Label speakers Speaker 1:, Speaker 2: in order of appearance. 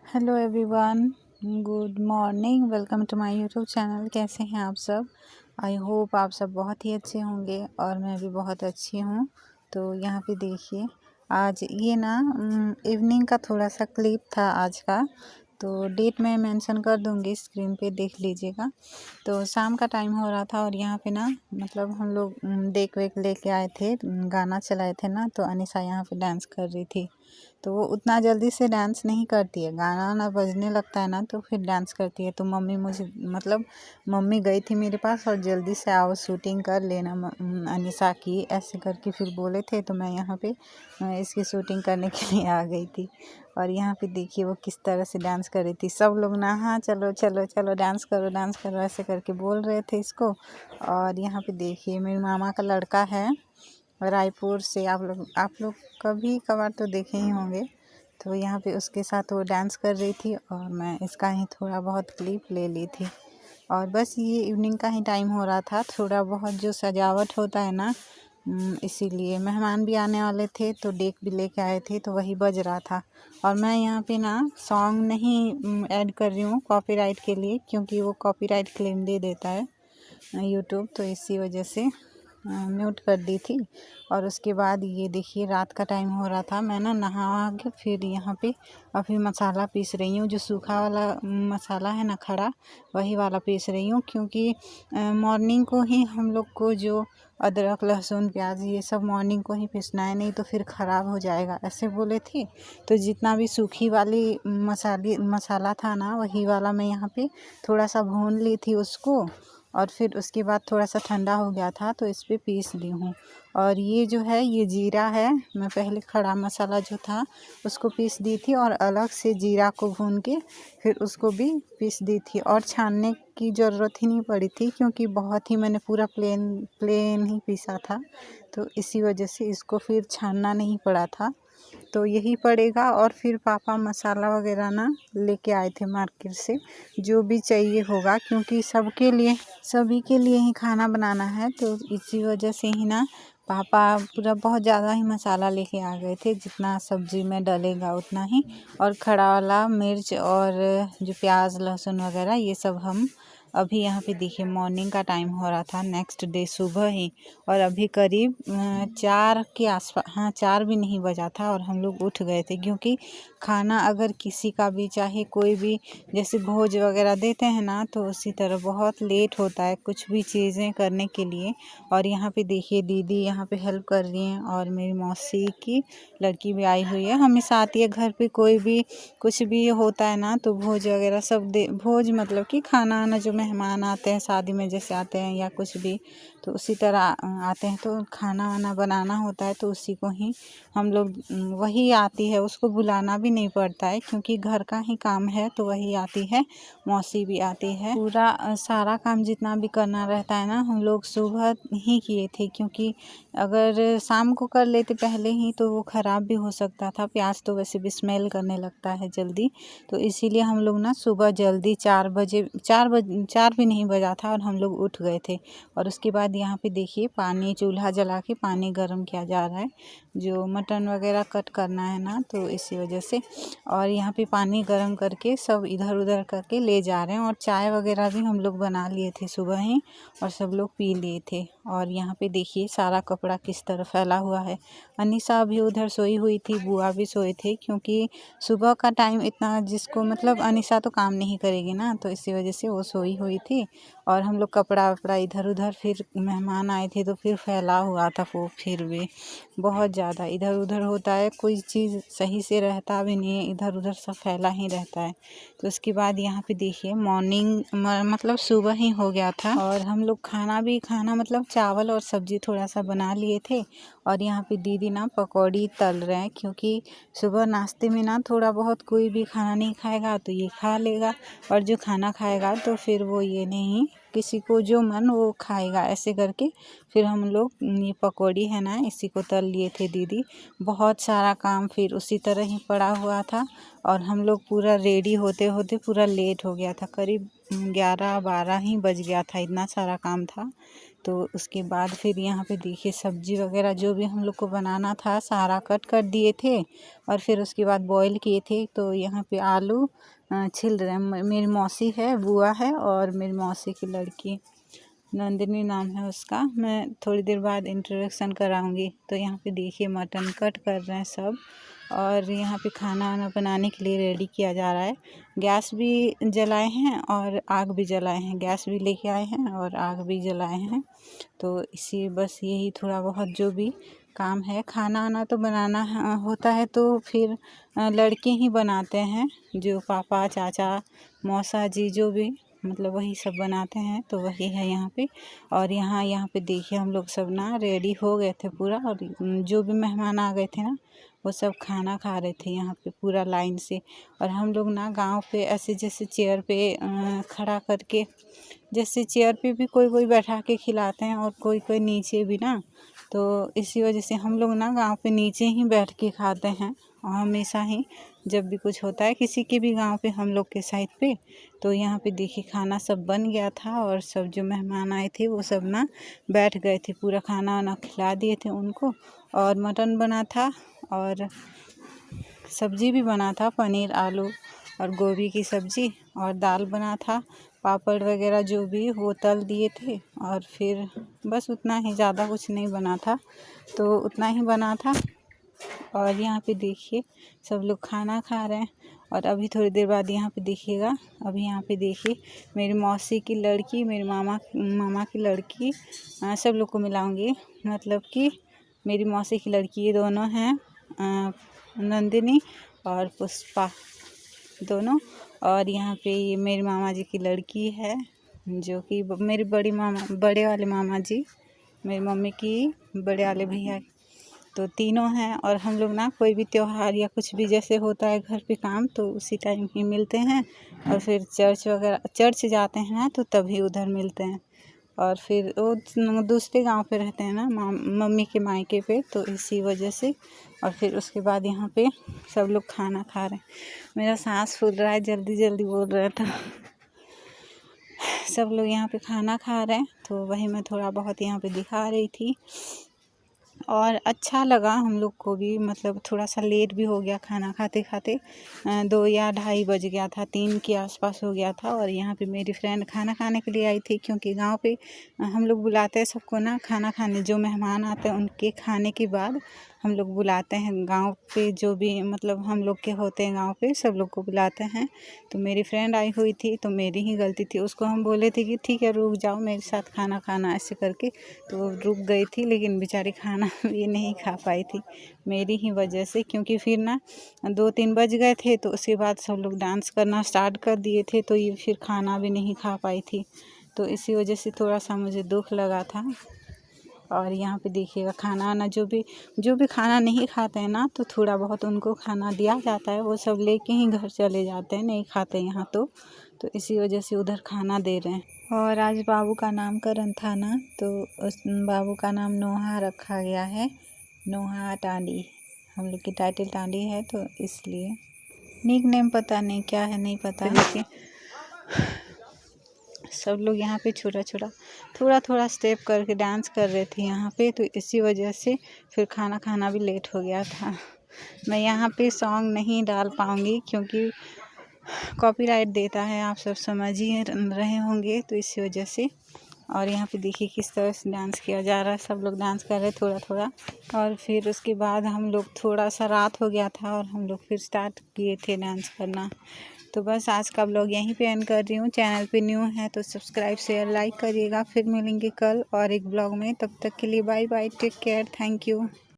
Speaker 1: Hello everyone, good morning. Welcome to my YouTube channel. कैसे हैं आप सब? आई होप आप सब बहुत ही अच्छे होंगे और मैं भी बहुत अच्छी हूँ। तो यहाँ पे देखिए, आज ये ना इवनिंग का थोड़ा सा क्लिप था आज का, तो डेट मैं मेंशन कर दूँगी, स्क्रीन पे देख लीजिएगा। तो शाम का टाइम हो रहा था और यहाँ पे ना मतलब हम लोग डेक वेक लेके आए थे, गाना चलाए थे ना, तो अनिशा यहाँ पे डांस कर रही थी। तो वो उतना जल्दी से डांस नहीं करती है, गाना ना बजने लगता है ना तो फिर डांस करती है। तो मम्मी मुझे मतलब मम्मी गई थी मेरे पास और जल्दी से आओ शूटिंग कर लेना अनिशा की, ऐसे करके फिर बोले थे। तो मैं यहाँ पे इसकी शूटिंग करने के लिए आ गई थी। और यहाँ पे देखिए वो किस तरह से डांस कर रही थी। सब लोग ना हाँ चलो चलो चलो डांस करो ऐसे करके बोल रहे थे इसको। और यहाँ पे देखिए मेरे मामा का लड़का है रायपुर से, आप लोग कभी कभार तो देखे ही होंगे। तो यहाँ पे उसके साथ वो डांस कर रही थी और मैं इसका ही थोड़ा बहुत क्लिप ले ली थी। और बस ये इवनिंग का ही टाइम हो रहा था, थोड़ा बहुत जो सजावट होता है ना, इसीलिए मेहमान भी आने वाले थे तो डेक भी लेके आए थे तो वही बज रहा था। और मैं यहाँ पे ना सॉन्ग नहीं ऐड कर रही हूँ कॉपीराइट के लिए, क्योंकि वो कॉपीराइट क्लेम दे देता है यूट्यूब, तो इसी वजह से म्यूट कर दी थी। और उसके बाद ये देखिए रात का टाइम हो रहा था, मैं ना नहा के फिर यहाँ पे अभी मसाला पीस रही हूँ। जो सूखा वाला मसाला है ना खड़ा, वही वाला पीस रही हूँ, क्योंकि मॉर्निंग को ही हम लोग को जो अदरक लहसुन प्याज ये सब मॉर्निंग को ही पीसना है, नहीं तो फिर ख़राब हो जाएगा ऐसे बोले थे। तो जितना भी सूखी वाली मसाला था ना, वही वाला मैं यहाँ पे थोड़ा सा भून ली थी उसको। और फिर उसके बाद थोड़ा सा ठंडा हो गया था तो इस पे पीस ली हूँ। और ये जो है ये जीरा है, मैं पहले खड़ा मसाला जो था उसको पीस दी थी और अलग से जीरा को भून के फिर उसको भी पीस दी थी। और छानने की ज़रूरत ही नहीं पड़ी थी, क्योंकि बहुत ही मैंने पूरा प्लेन ही पीसा था, तो इसी वजह से इसको फिर छानना नहीं पड़ा था। तो यही पड़ेगा। और फिर पापा मसाला वगैरह ना लेके आए थे मार्केट से, जो भी चाहिए होगा, क्योंकि सभी के लिए ही खाना बनाना है, तो इसी वजह से ही ना पापा पूरा बहुत ज़्यादा ही मसाला लेके आ गए थे, जितना सब्जी में डलेगा उतना ही। और खड़ा वाला मिर्च और जो प्याज लहसुन वगैरह ये सब हम अभी यहाँ पे देखिए मॉर्निंग का टाइम हो रहा था, नेक्स्ट डे सुबह ही। और अभी करीब 4 के आसपास, हाँ 4 भी नहीं बजा था और हम लोग उठ गए थे। क्योंकि खाना अगर किसी का भी चाहे कोई भी जैसे भोज वगैरह देते हैं ना, तो उसी तरह बहुत लेट होता है कुछ भी चीज़ें करने के लिए। और यहाँ पे देखिए दीदी यहाँ पे हेल्प कर रही हैं और मेरी मौसी की लड़की भी आई हुई है, हमेशा आती है घर पे। कोई भी कुछ भी होता है ना तो भोज वगैरह सब भोज मतलब कि खाना आना, जो मेहमान आते हैं शादी में जैसे आते हैं या कुछ भी, तो उसी तरह आते हैं तो खाना वाना बनाना होता है, तो उसी को ही हम लोग वही आती है, उसको बुलाना भी नहीं पड़ता है क्योंकि घर का ही काम है, तो वही आती है। मौसी भी आती है। पूरा सारा काम जितना भी करना रहता है ना हम लोग सुबह ही किए थे, क्योंकि अगर शाम को कर लेते पहले ही तो वो ख़राब भी हो सकता था। प्याज तो वैसे भी स्मेल करने लगता है जल्दी, तो इसीलिए हम लोग ना सुबह जल्दी 4 भी नहीं बजा था और हम लोग उठ गए थे। और उसके बाद यहाँ पे देखिए पानी, चूल्हा जला के पानी गर्म किया जा रहा है, जो मटन वगैरह कट करना है ना, तो इसी वजह से। और यहाँ पे पानी गर्म करके सब इधर उधर करके ले जा रहे हैं। और चाय वगैरह भी हम लोग बना लिए थे सुबह ही और सब लोग पी लिए थे। और यहाँ पे देखिए सारा कपड़ा किस तरह फैला हुआ है। अनीसा भी उधर सोई हुई थी, बुआ भी सोए थे, क्योंकि सुबह का टाइम इतना जिसको मतलब अनीसा तो काम नहीं करेगी ना, तो इसी वजह से वो सोई हुई थी। और हम लोग कपड़ा वपड़ा इधर उधर, फिर मेहमान आए थे तो फिर फैला हुआ था वो, फिर भी बहुत ज़्यादा इधर उधर होता है, कोई चीज़ सही से रहता भी नहीं है, इधर उधर सब फैला ही रहता है। तो उसके बाद यहाँ पे देखिए मॉर्निंग मतलब सुबह ही हो गया था और हम लोग खाना मतलब चावल और सब्जी थोड़ा सा बना लिए थे। और यहाँ पे दीदी ना पकौड़ी तल रहे हैं, क्योंकि सुबह नाश्ते में ना थोड़ा बहुत कोई भी खाना नहीं खाएगा तो ये खा लेगा, और जो खाना खाएगा तो फिर वो ये नहीं, किसी को जो मन वो खाएगा, ऐसे करके फिर हम लोग ये पकौड़ी है ना इसी को तल लिए थे दीदी। बहुत सारा काम फिर उसी तरह ही पड़ा हुआ था और हम लोग पूरा रेडी होते होते पूरा लेट हो गया था, करीब 11-12 ही बज गया था, इतना सारा काम था। तो उसके बाद फिर यहाँ पे देखिए सब्जी वगैरह जो भी हम लोग को बनाना था सारा कट कर दिए थे और फिर उसके बाद बॉईल किए थे। तो यहाँ पे आलू छिल रहे हैं। मेरी मौसी है, बुआ है और मेरी मौसी की लड़की नंदिनी नाम है उसका। मैं थोड़ी देर बाद इंट्रोडक्शन कराऊंगी। तो यहाँ पे देखिए मटन कट कर रहे हैं सब और यहाँ पे खाना वाना बनाने के लिए रेडी किया जा रहा है। गैस भी जलाए हैं और आग भी जलाए हैं। गैस भी लेके आए हैं और आग भी जलाए हैं। तो इसी बस यही थोड़ा बहुत जो भी काम है। खाना वाना तो बनाना होता है तो फिर लड़के ही बनाते हैं, जो पापा चाचा मौसा जी जो भी मतलब वही सब बनाते हैं। तो वही है यहाँ पे। और यहाँ पे देखिए हम लोग सब ना रेडी हो गए थे पूरा और जो भी मेहमान आ गए थे ना वो सब खाना खा रहे थे यहाँ पे पूरा लाइन से। और हम लोग ना गांव पे ऐसे जैसे चेयर पे खड़ा करके, जैसे चेयर पे भी कोई कोई बैठा के खिलाते हैं और कोई कोई नीचे भी ना। तो इसी वजह से हम लोग ना गांव पे नीचे ही बैठ के खाते हैं और हमेशा ही जब भी कुछ होता है किसी के भी गांव पे हम लोग के साइड पे। तो यहाँ पे देखिए खाना सब बन गया था और सब जो मेहमान आए थे वो सब ना बैठ गए थे। पूरा खाना वाना खिला दिए थे उनको और मटन बना था और सब्जी भी बना था, पनीर आलू और गोभी की सब्जी और दाल बना था। पापड़ वगैरह जो भी वो तल दिए थे और फिर बस उतना ही, ज़्यादा कुछ नहीं बना था। तो उतना ही बना था। और यहाँ पे देखिए सब लोग खाना खा रहे हैं और अभी थोड़ी देर बाद यहाँ पे देखिएगा, अभी यहाँ पे देखिए मेरी मौसी की लड़की, मेरे मामा की लड़की, सब लोग को मिलाऊंगी। मतलब कि मेरी मौसी की लड़की ये दोनों हैं, नंदिनी और पुष्पा दोनों। और यहाँ पे ये मेरे मामा जी की लड़की है जो कि मेरी बड़े वाले मामा जी, मेरी मम्मी की बड़े वाले भैया। तो तीनों हैं। और हम लोग ना कोई भी त्योहार या कुछ भी जैसे होता है घर पे काम तो उसी टाइम ही मिलते हैं और फिर चर्च जाते हैं ना तो तभी उधर मिलते हैं। और फिर वो दूसरे गांव पे रहते हैं ना मम्मी के मायके पे, तो इसी वजह से। और फिर उसके बाद यहाँ पे सब लोग खाना खा रहे हैं। मेरा सांस फूल रहा है, जल्दी जल्दी बोल रहा था। सब लोग यहाँ पे खाना खा रहे हैं तो वही मैं थोड़ा बहुत यहाँ पे दिखा रही थी। और अच्छा लगा हम लोग को भी, मतलब थोड़ा सा लेट भी हो गया खाना खाते खाते, 2 या ढाई बज गया था, 3 के आसपास हो गया था। और यहाँ पे मेरी फ्रेंड खाना खाने के लिए आई थी, क्योंकि गांव पे हम लोग बुलाते हैं सबको ना खाना खाने। जो मेहमान आते हैं उनके खाने के बाद हम लोग बुलाते हैं। गांव पे जो भी मतलब हम लोग के होते हैं गांव पे सब लोग को बुलाते हैं। तो मेरी फ्रेंड आई हुई थी तो मेरी ही गलती थी, उसको हम बोले थे कि ठीक है रुक जाओ मेरे साथ खाना खाना ऐसे करके। तो वो रुक गई थी लेकिन बेचारी खाना भी नहीं खा पाई थी मेरी ही वजह से। क्योंकि फिर ना 2-3 बज गए थे तो उसके बाद सब लोग डांस करना स्टार्ट कर दिए थे तो ये फिर खाना भी नहीं खा पाई थी। तो इसी वजह से थोड़ा सा मुझे दुख लगा था। और यहाँ पे देखिएगा खाना वाना जो भी खाना नहीं खाते हैं ना तो थोड़ा बहुत उनको खाना दिया जाता है, वो सब लेके ही घर चले जाते हैं, नहीं खाते यहाँ तो इसी वजह से उधर खाना दे रहे हैं। और आज बाबू का नामकरण था ना तो उस बाबू का नाम नोहा रखा गया है। नोहा टांडी हम लोग की टाइटल टांडी है तो इसलिए। निक नेम पता नहीं क्या है, नहीं पता। लेकिन सब लोग यहाँ पे थोड़ा थोड़ा स्टेप करके डांस कर रहे थे यहाँ पे, तो इसी वजह से फिर खाना खाना भी लेट हो गया था। मैं यहाँ पे सॉन्ग नहीं डाल पाऊँगी क्योंकि कॉपीराइट देता है, आप सब समझ ही रहे होंगे, तो इसी वजह से। और यहाँ पे देखिए किस तरह से डांस किया जा रहा है, सब लोग डांस कर रहे थोड़ा थोड़ा। और फिर उसके बाद हम लोग थोड़ा सा रात हो गया था और हम लोग फिर स्टार्ट किए थे डांस करना। तो बस आज का ब्लॉग यहीं पे एंड कर रही हूँ। चैनल पे न्यू है तो सब्सक्राइब शेयर लाइक करिएगा। फिर मिलेंगे कल और एक ब्लॉग में, तब तक के लिए bye bye, take care, thank you.